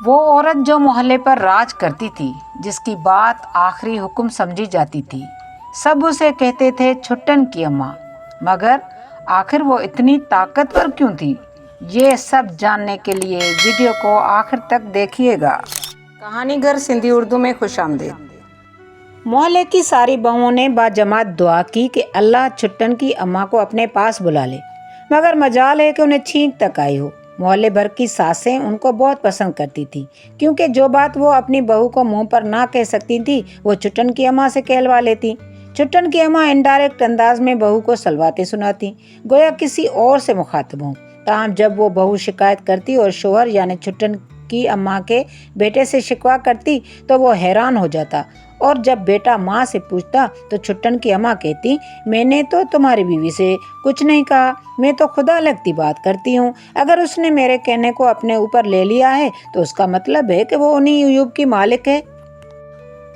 وہ عورت جو محلے پر راج کرتی تھی، جس کی بات آخری حکم سمجھی جاتی تھی، سب اسے کہتے تھے چھٹن کی اماں۔ مگر آخر وہ اتنی طاقتور کیوں تھی؟ یہ سب جاننے کے لیے ویڈیو کو آخر تک دیکھیے گا۔ کہانی گھر سندھی اردو میں خوش آمدید۔ محلے کی ساری بہوؤں نے باجماعت دعا کی کہ اللہ چھٹن کی اماں کو اپنے پاس بلا لے، مگر مجال ہے کہ انہیں چھینک تک آئی ہو۔ محلے بھر کی ساسیں ان کو بہت پسند کرتی تھیں، کیونکہ جو بات وہ اپنی بہو کو منہ پر نہ کہہ سکتی تھی وہ چھٹن کی اماں سے کہلوا لیتی۔ چھٹن کی اماں انڈائریکٹ انداز میں بہو کو سلواتیں سناتی، گویا کسی اور سے مخاطب ہوں۔ تاہم جب وہ بہو شکایت کرتی اور شوہر یعنی چھٹن کی اماں کے بیٹے سے شکوہ کرتی تو وہ حیران ہو جاتا، اور جب بیٹا ماں سے پوچھتا تو چھٹن کی اماں کہتی، میں نے تو تمہاری بیوی سے کچھ نہیں کہا، میں تو خدا لگتی بات کرتی ہوں۔ اگر اس نے میرے کہنے کو اپنے اوپر لے لیا ہے تو اس کا مطلب ہے کہ وہ انہی عیوب کی مالک ہے۔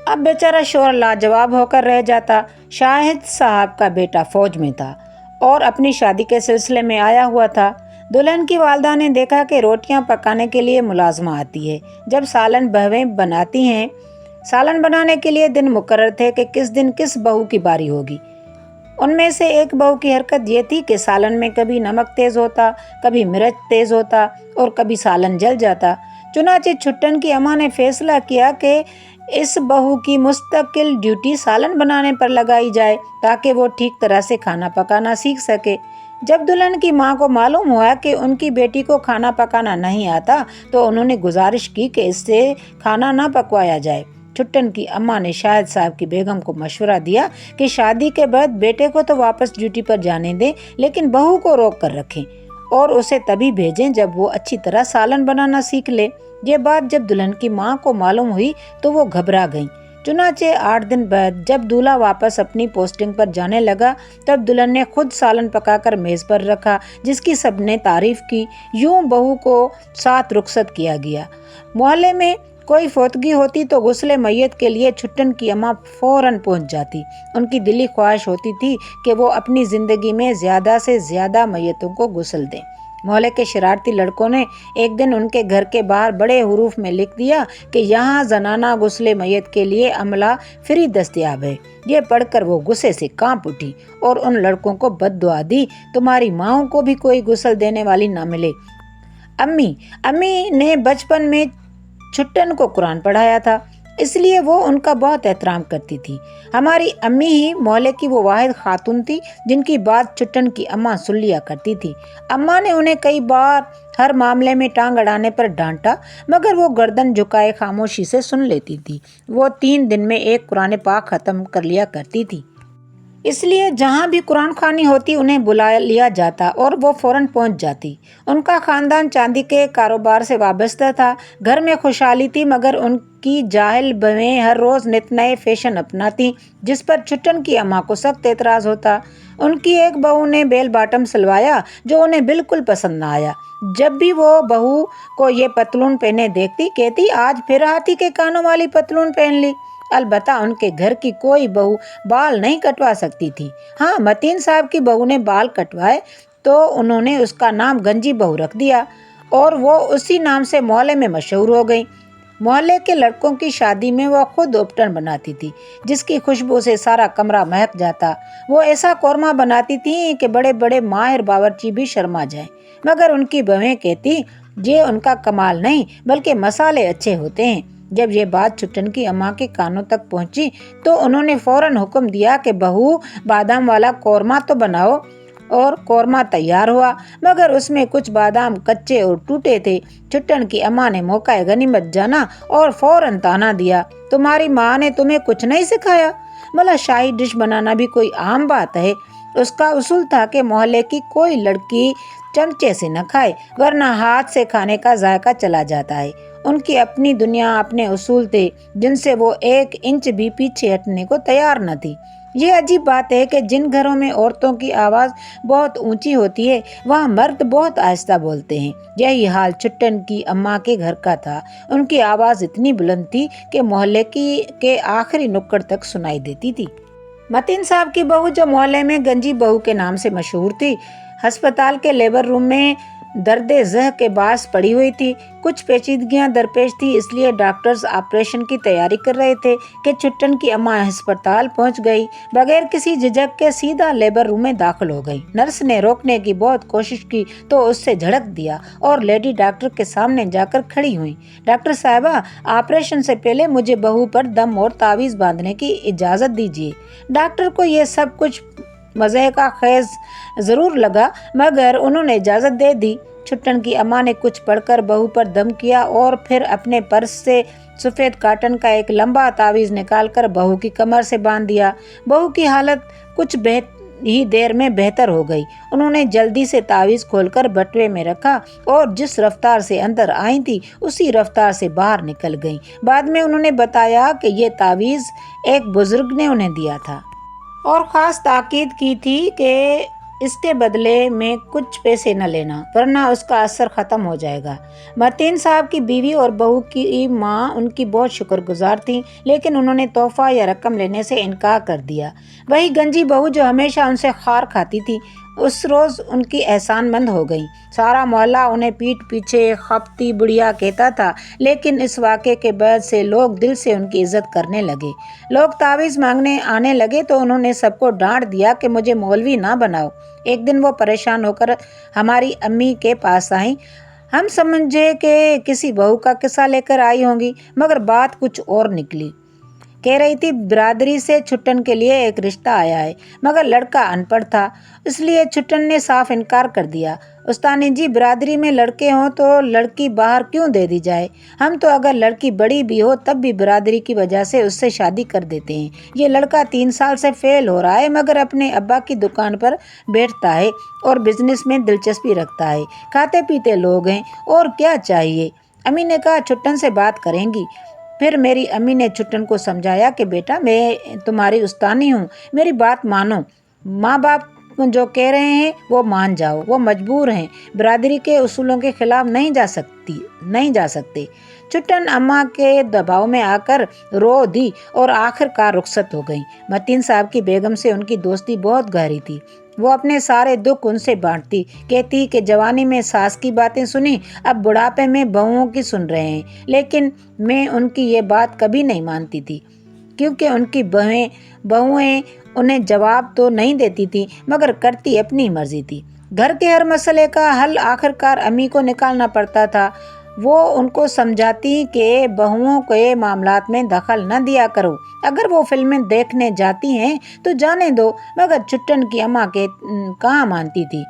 اب بیچارہ شوہر لاجواب ہو کر رہ جاتا۔ شاہد صاحب کا بیٹا فوج میں تھا اور اپنی شادی کے سلسلے میں آیا ہوا تھا۔ دلہن کی والدہ نے دیکھا کہ روٹیاں پکانے کے لیے ملازمہ آتی ہے، جب سالن بہویں بناتی ہیں۔ سالن بنانے کے لیے دن مقرر تھے کہ کس دن کس بہو کی باری ہوگی۔ ان میں سے ایک بہو کی حرکت یہ تھی کہ سالن میں کبھی نمک تیز ہوتا، کبھی مرچ تیز ہوتا اور کبھی سالن جل جاتا۔ چنانچہ چھٹن کی اماں نے فیصلہ کیا کہ اس بہو کی مستقل ڈیوٹی سالن بنانے پر لگائی جائے تاکہ وہ ٹھیک طرح سے کھانا پکانا سیکھ سکے۔ جب دلہن کی ماں کو معلوم ہوا کہ ان کی بیٹی کو کھانا پکانا نہیں آتا تو انہوں نے گزارش کی کہ اس سے کھانا نہ پکوایا جائے۔ چھٹن کی اماں نے شاہد صاحب کی بیگم کو مشورہ دیا کہ شادی کے بعد بیٹے کو تو واپس ڈیوٹی پر جانے دیں، لیکن بہو کو روک کر رکھیں اور اسے تبھی بھیجیں جب وہ اچھی طرح سالن بنانا سیکھ لے۔ یہ بات جب دلہن کی ماں کو معلوم ہوئی تو وہ گھبرا گئیں۔ چنانچہ 8 دن بعد جب دولہا واپس اپنی پوسٹنگ پر جانے لگا تب دلہن نے خود سالن پکا کر میز پر رکھا، جس کی سب نے تعریف کی۔ یوں بہو کو ساتھ رخصت کیا گیا۔ محلے میں کوئی فوتگی ہوتی تو غسل میت کے لیے چھٹن کی اماں فوراً پہنچ جاتی۔ ان کی دلی خواہش ہوتی تھی کہ وہ اپنی زندگی میں زیادہ سے زیادہ میتوں کو غسل دیں۔ محلے کے شرارتی لڑکوں نے ایک دن ان کے گھر کے باہر بڑے حروف میں لکھ دیا کہ یہاں زنانہ غسل میت کے لیے عملہ فری دستیاب ہے۔ یہ پڑھ کر وہ غصے سے کانپ اٹھی اور ان لڑکوں کو بد دعا دی، تمہاری ماؤں کو بھی کوئی غسل دینے والی نہ ملے۔ امی نے بچپن میں چھٹن کو قرآن پڑھایا تھا، اس لیے وہ ان کا بہت احترام کرتی تھی۔ ہماری امی ہی محلے کی وہ واحد خاتون تھی جن کی بات چھٹن کی اماں سن لیا کرتی تھی۔ اماں نے انہیں کئی بار ہر معاملے میں ٹانگ اڑانے پر ڈانٹا، مگر وہ گردن جھکائے خاموشی سے سن لیتی تھی۔ وہ 3 دن میں ایک قرآن پاک ختم کر لیا کرتی تھی۔ اس لیے جہاں بھی قرآن خوانی ہوتی انہیں بلا لیا جاتا اور وہ فوراً پہنچ جاتی۔ ان کا خاندان چاندی کے کاروبار سے وابستہ تھا۔ گھر میں خوشحالی تھی، مگر ان کی جاہل بہویں ہر روز نت نئے فیشن اپناتی، جس پر چھٹن کی اماں کو سخت اعتراض ہوتا۔ ان کی ایک بہو نے بیل باٹم سلوایا جو انہیں بالکل پسند نہ آیا۔ جب بھی وہ بہو کو یہ پتلون پہنے دیکھتی کہتی، آج پھر ہاتھی کے کانوں والی پتلون پہن لی۔ البتہ ان کے گھر کی کوئی بہو بال نہیں کٹوا سکتی تھی۔ ہاں، متین صاحب کی بہو نے بال کٹوائے تو انہوں نے اس کا نام گنجی بہو رکھ دیا اور وہ اسی نام سے محلے میں مشہور ہو گئی۔ محلے کے لڑکوں کی شادی میں وہ خود اپٹن بناتی تھی، جس کی خوشبو سے سارا کمرہ مہک جاتا۔ وہ ایسا قورمہ بناتی تھی کہ بڑے بڑے ماہر باورچی بھی شرما جائیں، مگر ان کی بہویں کہتی یہ ان کا کمال نہیں بلکہ مسالے اچھے ہوتے ہیں۔ جب یہ بات چھٹن کی اماں کے کانوں تک پہنچی تو انہوں نے فوراً حکم دیا کہ بہو بادام والا قورمہ تو بناؤ، اور قورمہ تیار ہوا، مگر اس میں کچھ بادام کچے اور ٹوٹے تھے۔ چھٹن کی اماں نے موقع غنیمت جانا اور فوراً تانا دیا، تمہاری ماں نے تمہیں کچھ نہیں سکھایا؟ بھلا شاہی ڈش بنانا بھی کوئی عام بات ہے؟ اس کا اصول تھا کہ محلے کی کوئی لڑکی چمچے سے نہ کھائے، ورنہ ہاتھ سے کھانے کا ذائقہ چلا جاتا ہے۔ ان کی اپنی دنیا، اپنے اصول تھے جن سے وہ 1 انچ بھی پیچھے ہٹنے کو تیار نہ تھی۔ یہ عجیب بات ہے کہ جن گھروں میں عورتوں کی آواز بہت اونچی ہوتی ہے وہاں مرد بہت آہستہ بولتے ہیں۔ یہی حال چھٹن کی اماں کے گھر کا تھا۔ ان کی آواز اتنی بلند تھی کہ محلے کے آخری نکڑ تک سنائی دیتی تھی۔ متین صاحب کی بہو جو محلے میں گنجی بہو کے نام سے مشہور تھی، ہسپتال کے لیبر روم میں درد ذہ کے باعث پڑی ہوئی تھی۔ کچھ پیچیدگیاں درپیش تھی، اس لیے ڈاکٹرز آپریشن کی تیاری کر رہے تھے کہ چھٹن کی اماں ہسپتال پہنچ گئی۔ بغیر کسی جھجک کے سیدھا لیبر روم میں داخل ہو گئی۔ نرس نے روکنے کی بہت کوشش کی تو اس سے جھڑک دیا اور لیڈی ڈاکٹر کے سامنے جا کر کھڑی ہوئی۔ ڈاکٹر صاحبہ، آپریشن سے پہلے مجھے بہو پر دم اور تعویذ باندھنے کی اجازت دیجیے۔ ڈاکٹر کو یہ سب کچھ مزے کا خیز ضرور لگا، مگر انہوں نے اجازت دے دی۔ چھٹن کی اماں نے کچھ پڑھ کر بہو پر دم کیا اور پھر اپنے پرس سے سفید کاٹن کا ایک لمبا تعویذ نکال کر بہو کی کمر سے باندھ دیا۔ بہو کی حالت کچھ ہی دیر میں بہتر ہو گئی۔ انہوں نے جلدی سے تعویذ کھول کر بٹوے میں رکھا اور جس رفتار سے اندر آئی تھی اسی رفتار سے باہر نکل گئیں۔ بعد میں انہوں نے بتایا کہ یہ تعویذ ایک بزرگ نے انہیں دیا تھا اور خاص تاکید کی تھی کہ اس کے بدلے میں کچھ پیسے نہ لینا، ورنہ اس کا اثر ختم ہو جائے گا۔ متین صاحب کی بیوی اور بہو کی ماں ان کی بہت شکر گزار تھیں، لیکن انہوں نے تحفہ یا رقم لینے سے انکار کر دیا۔ وہی گنجی بہو جو ہمیشہ ان سے خار کھاتی تھی، اس روز ان کی احسان مند ہو گئی۔ سارا محلہ انہیں پیٹھ پیچھے خپتی بڑھیا کہتا تھا، لیکن اس واقعے کے بعد سے لوگ دل سے ان کی عزت کرنے لگے۔ لوگ تعویذ مانگنے آنے لگے تو انہوں نے سب کو ڈانٹ دیا کہ مجھے مولوی نہ بناؤ۔ ایک دن وہ پریشان ہو کر ہماری امی کے پاس آئیں۔ ہم سمجھے کہ کسی بہو کا قصہ لے کر آئی ہوں گی، مگر بات کچھ اور نکلی۔ کہہ رہی تھی برادری سے چھٹن کے لیے ایک رشتہ آیا ہے، مگر لڑکا ان پڑھ تھا، اس لیے چھٹن نے صاف انکار کر دیا۔ استانی جی، برادری میں لڑکے ہوں تو لڑکی باہر کیوں دے دی جائے؟ ہم تو اگر لڑکی بڑی بھی ہو تب بھی برادری کی وجہ سے اس سے شادی کر دیتے ہیں۔ یہ لڑکا 3 سال سے فیل ہو رہا ہے، مگر اپنے ابا کی دکان پر بیٹھتا ہے اور بزنس میں دلچسپی رکھتا ہے۔ کھاتے پیتے لوگ ہیں، اور کیا چاہیے؟ امی نے کہا چھٹن سے بات کریں گی۔ پھر میری امی نے چھٹن کو سمجھایا کہ بیٹا، میں تمہاری استانی ہوں، میری بات مانو۔ ماں باپ جو کہہ رہے ہیں وہ مان جاؤ، وہ مجبور ہیں، برادری کے اصولوں کے خلاف نہیں جا سکتے۔ چھٹن اماں کے دباؤ میں آ کر رو دی اور آخر کار رخصت ہو گئیں۔ متین صاحب کی بیگم سے ان کی دوستی بہت گہری تھی۔ وہ اپنے سارے دکھ ان سے بانٹتی، کہتی کہ جوانی میں ساس کی باتیں سنی، اب بڑھاپے میں بہوؤں کی سن رہے ہیں۔ لیکن میں ان کی یہ بات کبھی نہیں مانتی تھی، کیونکہ ان کی بہویں انہیں جواب تو نہیں دیتی تھی، مگر کرتی اپنی مرضی تھی۔ گھر کے ہر مسئلے کا حل آخر کار امی کو نکالنا پڑتا تھا۔ وہ ان کو سمجھاتی کہ بہوؤں کے معاملات میں دخل نہ دیا کرو، اگر وہ فلمیں دیکھنے جاتی ہیں تو جانے دو، مگر چھٹن کی اماں کہاں مانتی تھی۔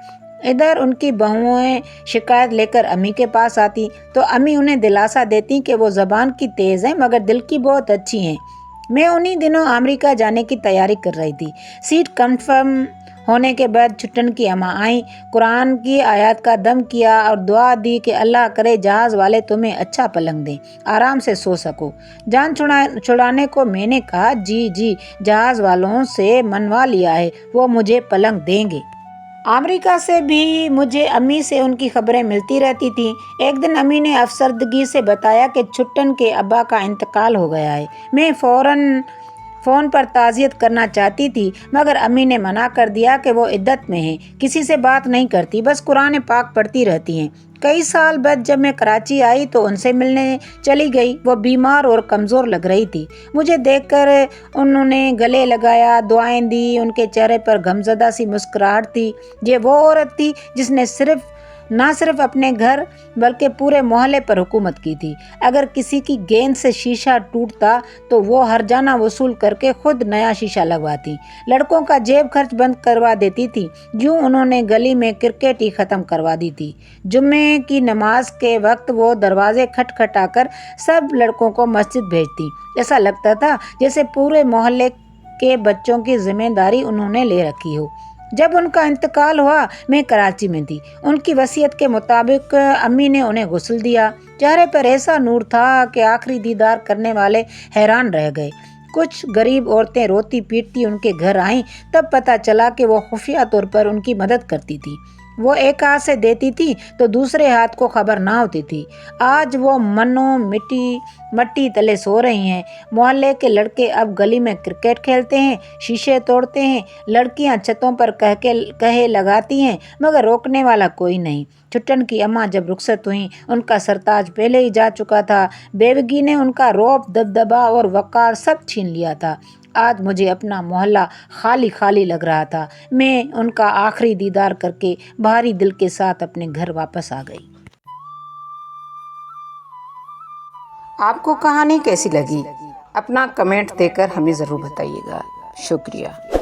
ادھر ان کی بہویں شکایت لے کر امی کے پاس آتی تو امی انہیں دلاسا دیتی کہ وہ زبان کی تیز ہیں مگر دل کی بہت اچھی ہیں۔ میں انہی دنوں امریکہ جانے کی تیاری کر رہی تھی۔ سیٹ کنفرم ہونے کے بعد چھٹن کی اماں آئیں، قرآن کی آیات کا دم کیا اور دعا دی کہ اللہ کرے جہاز والے تمہیں اچھا پلنگ دیں، آرام سے سو سکو۔ جان چھڑانے کو میں نے کہا جی جہاز والوں سے منوا لیا ہے، وہ مجھے پلنگ دیں گے۔ امریکہ سے بھی مجھے امی سے ان کی خبریں ملتی رہتی تھیں۔ ایک دن امی نے افسردگی سے بتایا کہ چھٹن کے ابا کا انتقال ہو گیا ہے۔ میں فون پر تعزیت کرنا چاہتی تھی، مگر امی نے منع کر دیا کہ وہ عدت میں ہیں، کسی سے بات نہیں کرتی، بس قرآن پاک پڑھتی رہتی ہیں۔ کئی سال بعد جب میں کراچی آئی تو ان سے ملنے چلی گئی۔ وہ بیمار اور کمزور لگ رہی تھی۔ مجھے دیکھ کر انہوں نے گلے لگایا، دعائیں دی، ان کے چہرے پر غمزدہ سی مسکراہٹ تھی۔ یہ وہ عورت تھی جس نے نہ صرف اپنے گھر بلکہ پورے محلے پر حکومت کی تھی۔ اگر کسی کی گیند سے شیشہ ٹوٹتا تو وہ ہرجانہ وصول کر کے خود نیا شیشہ لگواتی، لڑکوں کا جیب خرچ بند کروا دیتی تھی۔ یوں انہوں نے گلی میں کرکٹ ہی ختم کروا دی تھی۔ جمعے کی نماز کے وقت وہ دروازے کھٹکھٹا کر سب لڑکوں کو مسجد بھیجتی۔ ایسا لگتا تھا جیسے پورے محلے کے بچوں کی ذمہ داری انہوں نے لے رکھی ہو۔ جب ان کا انتقال ہوا میں کراچی میں تھی۔ ان کی وصیت کے مطابق امی نے انہیں غسل دیا۔ چہرے پر ایسا نور تھا کہ آخری دیدار کرنے والے حیران رہ گئے۔ کچھ غریب عورتیں روتی پیٹتی ان کے گھر آئیں، تب پتہ چلا کہ وہ خفیہ طور پر ان کی مدد کرتی تھی۔ وہ ایک ہاتھ سے دیتی تھی تو دوسرے ہاتھ کو خبر نہ ہوتی تھی۔ آج وہ منوں مٹی تلے سو رہی ہیں۔ محلے کے لڑکے اب گلی میں کرکٹ کھیلتے ہیں، شیشے توڑتے ہیں، لڑکیاں چھتوں پر کہے لگاتی ہیں، مگر روکنے والا کوئی نہیں۔ چھٹن کی اماں جب رخصت ہوئیں، ان کا سرتاج پہلے ہی جا چکا تھا۔ بیوگی نے ان کا رعب، دبدبا اور وقار سب چھین لیا تھا۔ آج مجھے اپنا محلہ خالی خالی لگ رہا تھا۔ میں ان کا آخری دیدار کر کے بھاری دل کے ساتھ اپنے گھر واپس آ گئی۔ آپ کو کہانی کیسی لگی؟ اپنا کمنٹ دے کر ہمیں ضرور بتائیے گا۔ شکریہ۔